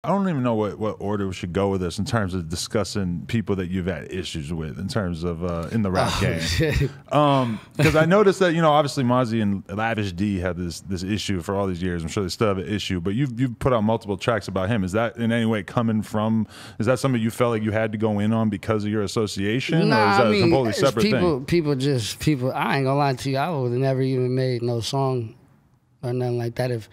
I don't even know what order we should go with this in terms of discussing people that you've had issues with in terms of in the rap game. Because I noticed that, you know, obviously Mozzie and Lavish D had this issue for all these years. I'm sure they still have an issue, but you've put out multiple tracks about him. Is that in any way coming from? Is that something you felt like you had to go in on because of your association, nah, or is that I mean, a completely separate thing? People. I ain't gonna lie to you. I would have never even made no song or nothing like that if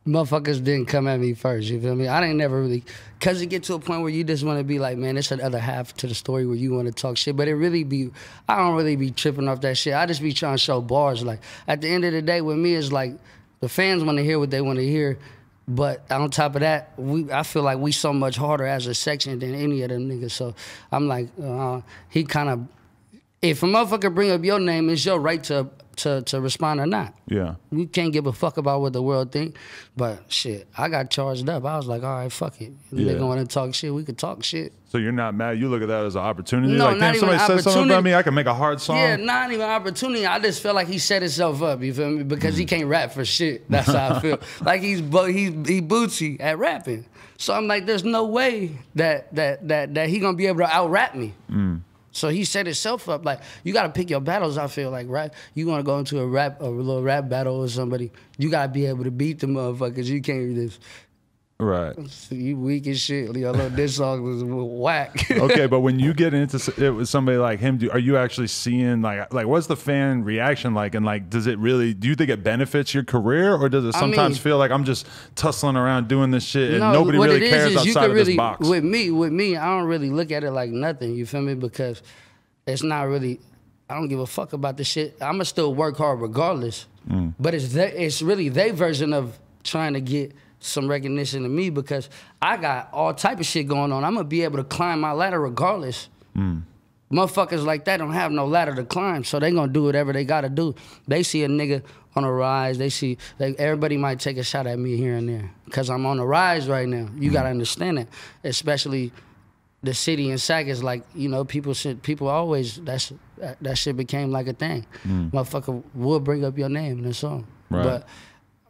motherfuckers didn't come at me first, you feel me? I didn't never really, cause it get to a point where you just want to be like, man, it's another half to the story where you want to talk shit, but it really be, I don't really be tripping off that shit. I just be trying to show bars. Like, at the end of the day, with me, it's like, the fans want to hear what they want to hear, but on top of that, I feel like we so much harder as a section than any of them niggas, so I'm like, he kind of, if a motherfucker bring up your name, it's your right to respond or not. Yeah. We can't give a fuck about what the world think. But shit, I got charged up. I was like, all right, fuck it. If they want to talk shit, we could talk shit. So you're not mad? You look at that as an opportunity? No, like, not damn, even somebody said something about me, I can make a hard song? Yeah, not even opportunity. I just feel like he set himself up, you feel me? Because he can't rap for shit. That's how I feel. Like he bootsy at rapping. So I'm like, there's no way that he gonna be able to out-rap me. So he set himself up. Like, you gotta pick your battles, I feel like, right? You wanna go into a little rap battle with somebody, you gotta be able to beat the motherfuckers. You can't just, right. You weak as shit. Your little diss song was whack. Okay, but when you get into it with somebody like him, are you actually seeing like what's the fan reaction like? And like, does it really? Do you think it benefits your career, or does it sometimes feel like I'm just tussling around doing this shit and nobody really cares outside of this box? With me, I don't really look at it like nothing. You feel me? Because it's not really. I don't give a fuck about the shit. I'ma still work hard regardless. But it's really their version of trying to get some recognition to me, because I got all type of shit going on. I'm gonna be able to climb my ladder regardless. Motherfuckers like that don't have no ladder to climb, so they gonna do whatever they gotta do. They see a nigga on a rise, they see, like, everybody might take a shot at me here and there, because I'm on the rise right now. You gotta understand that, especially the city and Sac is like, you know, people always, that shit became like a thing. Motherfucker will bring up your name in a song. Right. But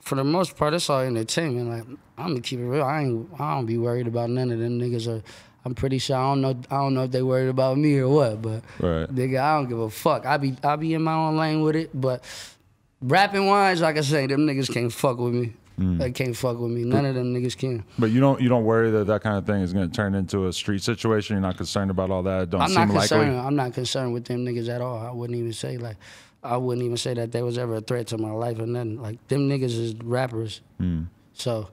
for the most part, it's all entertainment. Like, I'm gonna keep it real. I don't be worried about none of them niggas. Or I'm pretty sure I don't know if they worried about me or what. But nigga, I don't give a fuck. I be in my own lane with it. But rapping wise, like I say, them niggas can't fuck with me. They can't fuck with me. None of them niggas can. But you don't worry that kind of thing is gonna turn into a street situation. You're not concerned about all that. It don't seem likely. I'm not concerned with them niggas at all. I wouldn't even say that there was ever a threat to my life or nothing. Like, them niggas is rappers. So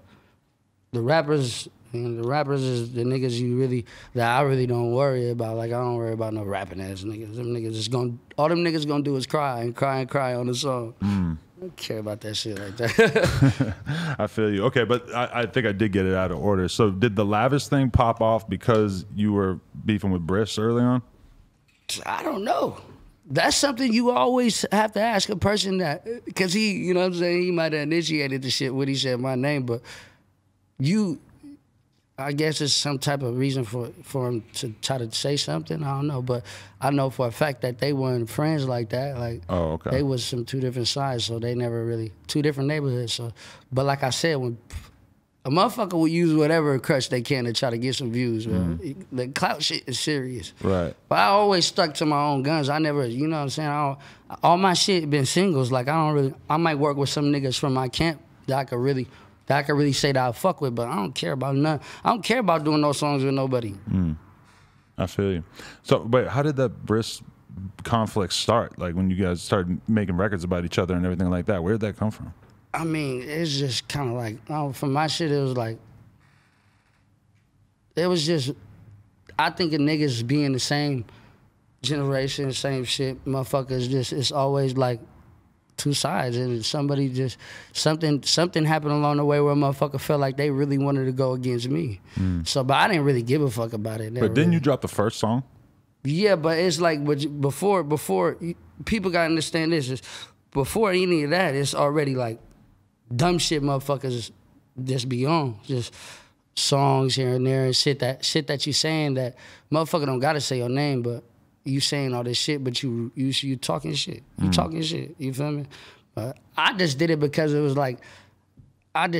the rappers is the niggas that I really don't worry about. Like, I don't worry about no rapping ass niggas. Them niggas is all them niggas gonna do is cry and cry and cry on the song. I don't care about that shit like that. I feel you. Okay, but I think I did get it out of order. So did the Lavish thing pop off because you were beefing with Bris early on? I don't know. That's something you always have to ask a person that, because he, you know what I'm saying, he might have initiated the shit when he said my name, but I guess it's some type of reason for him to try to say something. I don't know, but I know for a fact that they weren't friends like that. Like, they was from two different sides, so they never really, two different neighborhoods. So, but like I said, when a motherfucker will use whatever crutch they can to try to get some views, bro. The clout shit is serious. Right. But I always stuck to my own guns. I never, you know what I'm saying? All my shit been singles. Like, I might work with some niggas from my camp that I could really say that I fuck with, but I don't care about none. I don't care about doing those songs with nobody. I feel you. So, but how did that Bris conflict start? Like, when you guys started making records about each other and everything like that, where did that come from? I mean, it's just kind of like, from my shit, it was just, I think of niggas being the same generation, same shit, motherfuckers just, it's always like two sides, and somebody just, something happened along the way where a motherfucker felt like they really wanted to go against me. So, but I didn't really give a fuck about it. But didn't you drop the first song? Yeah, but it's like, before, people gotta understand this, is before any of that, it's already like, dumb shit motherfuckers just be on. Just songs here and there and shit that you saying that motherfucker don't gotta say your name, but you saying all this shit, but you talking shit. You talking shit. You feel me? But I just did it because it was like, I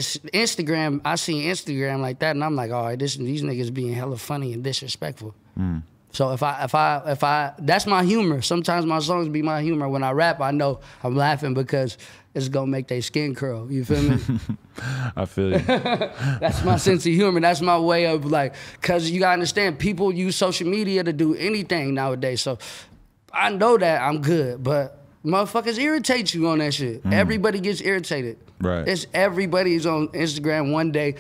seen Instagram like that, and I'm like, all right, these niggas being hella funny and disrespectful. So if I, that's my humor. Sometimes my songs be my humor. When I rap, I know I'm laughing because it's gonna make their skin curl. You feel me? I feel you. That's my sense of humor. That's my way of like, cause you gotta understand, people use social media to do anything nowadays. So I know that I'm good, but motherfuckers irritate you on that shit. Everybody gets irritated. Right. It's everybody's on Instagram one day,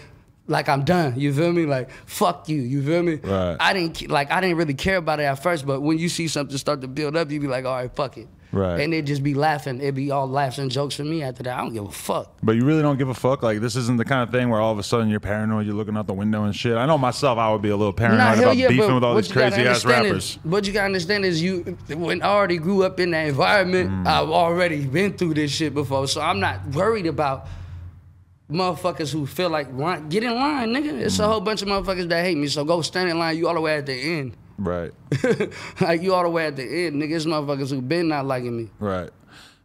like I'm done. You feel me? Like fuck you. You feel me? Right. I didn't really care about it at first, but when you see something start to build up, you be like, all right, fuck it. Right. And it just be laughing. It be all laughs and jokes for me after that. I don't give a fuck. But you really don't give a fuck? Like, this isn't the kind of thing where all of a sudden you're paranoid, you're looking out the window and shit. I know myself, I would be a little paranoid about beefing with all these crazy-ass rappers. What you gotta understand is when I already grew up in that environment, I've already been through this shit before, so I'm not worried about motherfuckers who feel like, get in line, nigga. It's a whole bunch of motherfuckers that hate me, so go stand in line, you all the way at the end. Right. Like, you all the way at the end, nigga. It's motherfuckers who been not liking me. Right.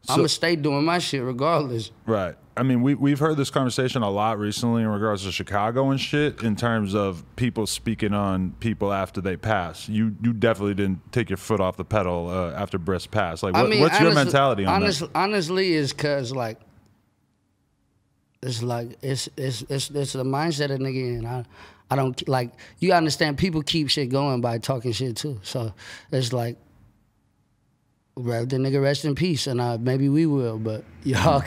So, I'ma stay doing my shit regardless. Right. I mean, we've heard this conversation a lot recently in regards to Chicago and shit, in terms of people speaking on people after they pass. You definitely didn't take your foot off the pedal after Bris passed. Like, what's your mentality on that? Honestly, is cause like, it's the mindset of nigga, and I don't like. You understand? People keep shit going by talking shit too. So it's like, rather the nigga rest in peace, and maybe we will, but y'all,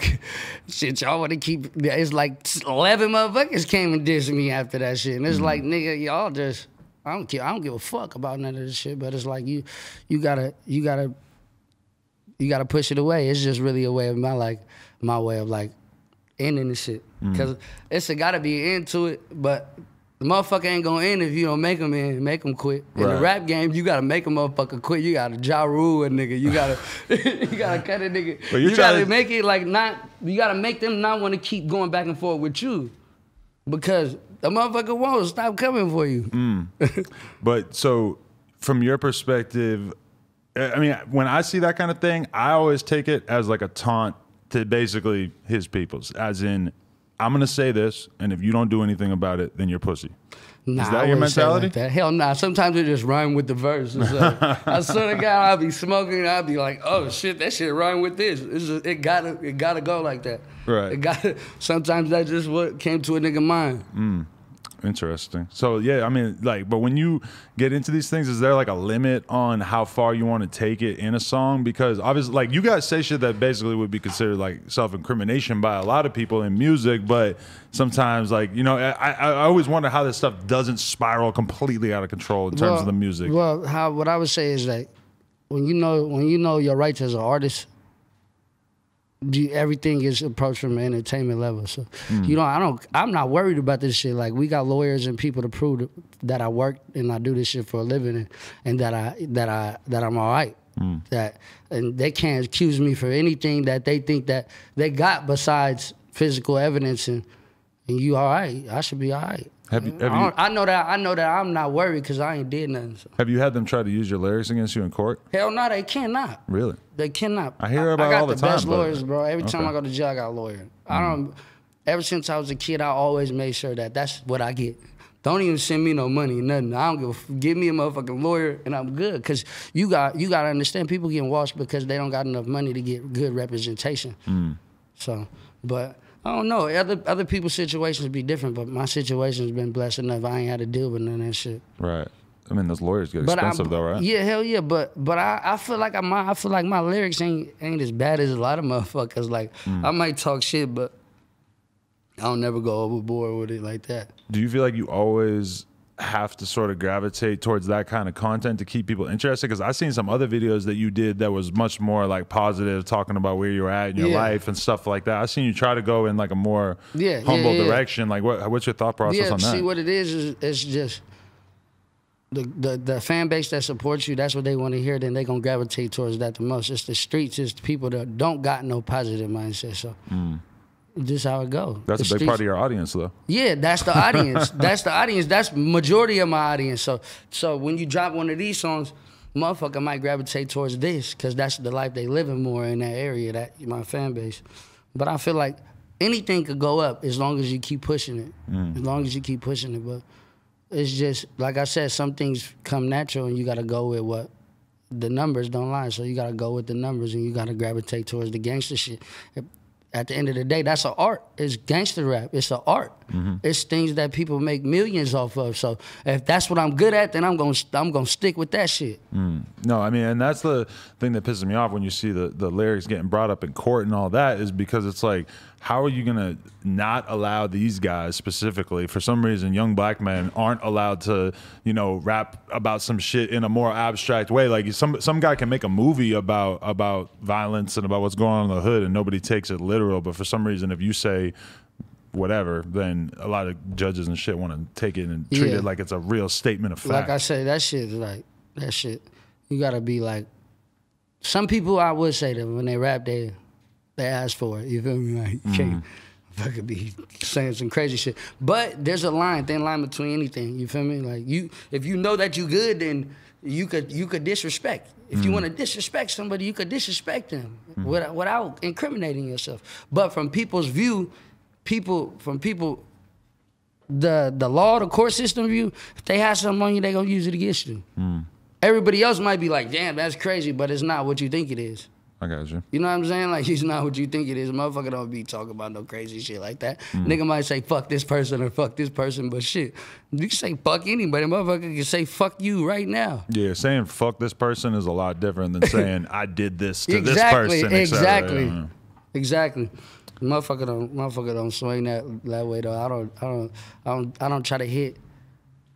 shit, y'all want to keep. It's like 11 motherfuckers came and dissed me after that shit, and it's like, nigga, y'all just. I don't care. I don't give a fuck about none of this shit. But it's like you gotta push it away. It's just really a way of my way of like ending the shit, because it's gotta be an end to it, but the motherfucker ain't gonna end if you don't make him end, make him quit. In the rap game, you gotta make a motherfucker quit. You gotta Ja Rule a nigga. You gotta cut a nigga. But you gotta make it like you gotta make them not want to keep going back and forth with you, because the motherfucker won't stop coming for you. But so, from your perspective, I mean, when I see that kind of thing, I always take it as like a taunt to basically his peoples, as in, I'm gonna say this, and if you don't do anything about it, then you're pussy. Nah, is that your mentality? Like that. Hell nah. Sometimes it just rhyme with the verse. Like, I swear to God, I'll be smoking, and I'll be like, oh shit, that shit rhyme with this. It gotta go like that. Right. Sometimes that's just what came to a nigga mind. Interesting. So yeah, I mean, like, but when you get into these things, is there like a limit on how far you want to take it in a song? Because obviously, like, you guys say shit that basically would be considered like self-incrimination by a lot of people in music, but sometimes, like, you know, I always wonder how this stuff doesn't spiral completely out of control in terms of the music. Well, what I would say is that when you know your rights as an artist, everything is approached from an entertainment level. So you know, I'm not worried about this shit. Like, we got lawyers and people to prove that I work and I do this shit for a living, and that I'm all right. And they can't accuse me for anything that they think that they got besides physical evidence, and you all right. I should be all right. I know that I'm not worried because I ain't did nothing. So. Have you had them try to use your lyrics against you in court? Hell no, they cannot. Really? They cannot. I hear about all the time. I got the best lawyers, bro. Every time I go to jail, I got a lawyer. Ever since I was a kid, I always made sure that that's what I get. Don't even send me no money, nothing. I don't give me a motherfucking lawyer, and I'm good. Because you got to understand, people getting washed because they don't got enough money to get good representation. So, but I don't know. Other people's situations be different, but my situation's been blessed enough. I ain't had to deal with none of that shit. Right. I mean, those lawyers get expensive though, right? Yeah, hell yeah. But I feel like my lyrics ain't as bad as a lot of motherfuckers. Like, I might talk shit, but I don't never go overboard with it like that. Do you feel like you always have to sort of gravitate towards that kind of content to keep people interested? Because I've seen some other videos that you did that was much more like positive, talking about where you're at in your life and stuff like that. I've seen you try to go in like a more humble direction. Like, what's your thought process on that? See, what it is it's just the fan base that supports you. That's what they want to hear. Then they gonna gravitate towards that the most. It's the streets. It's the people that don't got no positive mindset. So. Just how it go. That's a big part of your audience, though. Yeah, that's the audience. That's the audience. That's majority of my audience. So when you drop one of these songs, motherfucker might gravitate towards this because that's the life they living more in that area, that my fan base. But I feel like anything could go up as long as you keep pushing it. As long as you keep pushing it. But it's just, like I said, some things come natural and you got to go with what the numbers don't lie. So you got to go with the numbers and you got to gravitate towards the gangster shit. At the end of the day, that's an art. It's gangster rap. It's an art. It's things that people make millions off of. So if that's what I'm good at, then I'm gonna stick with that shit. No, I mean, and that's the thing that pisses me off when you see the lyrics getting brought up in court and all that, is because it's like, how are you gonna not allow these guys specifically, for some reason, young black men aren't allowed to, you know, rap about some shit in a more abstract way? Like some guy can make a movie about violence and about what's going on in the hood, and nobody takes it literal. But for some reason, if you say whatever, then a lot of judges and shit want to take it and treat it like it's a real statement of fact. Like I say, that shit is like, that shit, you gotta be like, some people, I would say that when they rap, they ask for it. You feel me? Like, you can't fucking be saying some crazy shit. But there's a thin line between anything. You feel me? Like, if you know that you good, then you could disrespect. If you want to disrespect somebody, you could disrespect them without incriminating yourself. But from people's view, the law, the court system view, if they have something on you, they gonna use it against you. Everybody else might be like, damn, that's crazy, but it's not what you think it is. I got you. You know what I'm saying? Like, it's not what you think it is. Motherfucker don't be talking about no crazy shit like that. Nigga might say fuck this person or fuck this person, but shit, you can say fuck anybody. Motherfucker can say fuck you right now. Yeah, saying fuck this person is a lot different than saying I did this to this person. Exactly. Motherfucker don't swing that way though. I don't try to hit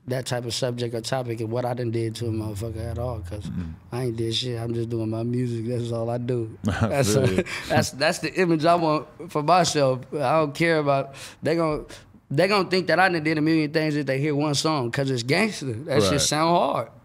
that type of subject or topic and what I done did to a motherfucker at all, because I ain't did shit. I'm just doing my music. That's all I do. That's the image I want for myself. I don't care about, they gonna think that I done did a million things if they hear one song, because it's gangster. That shit sound hard.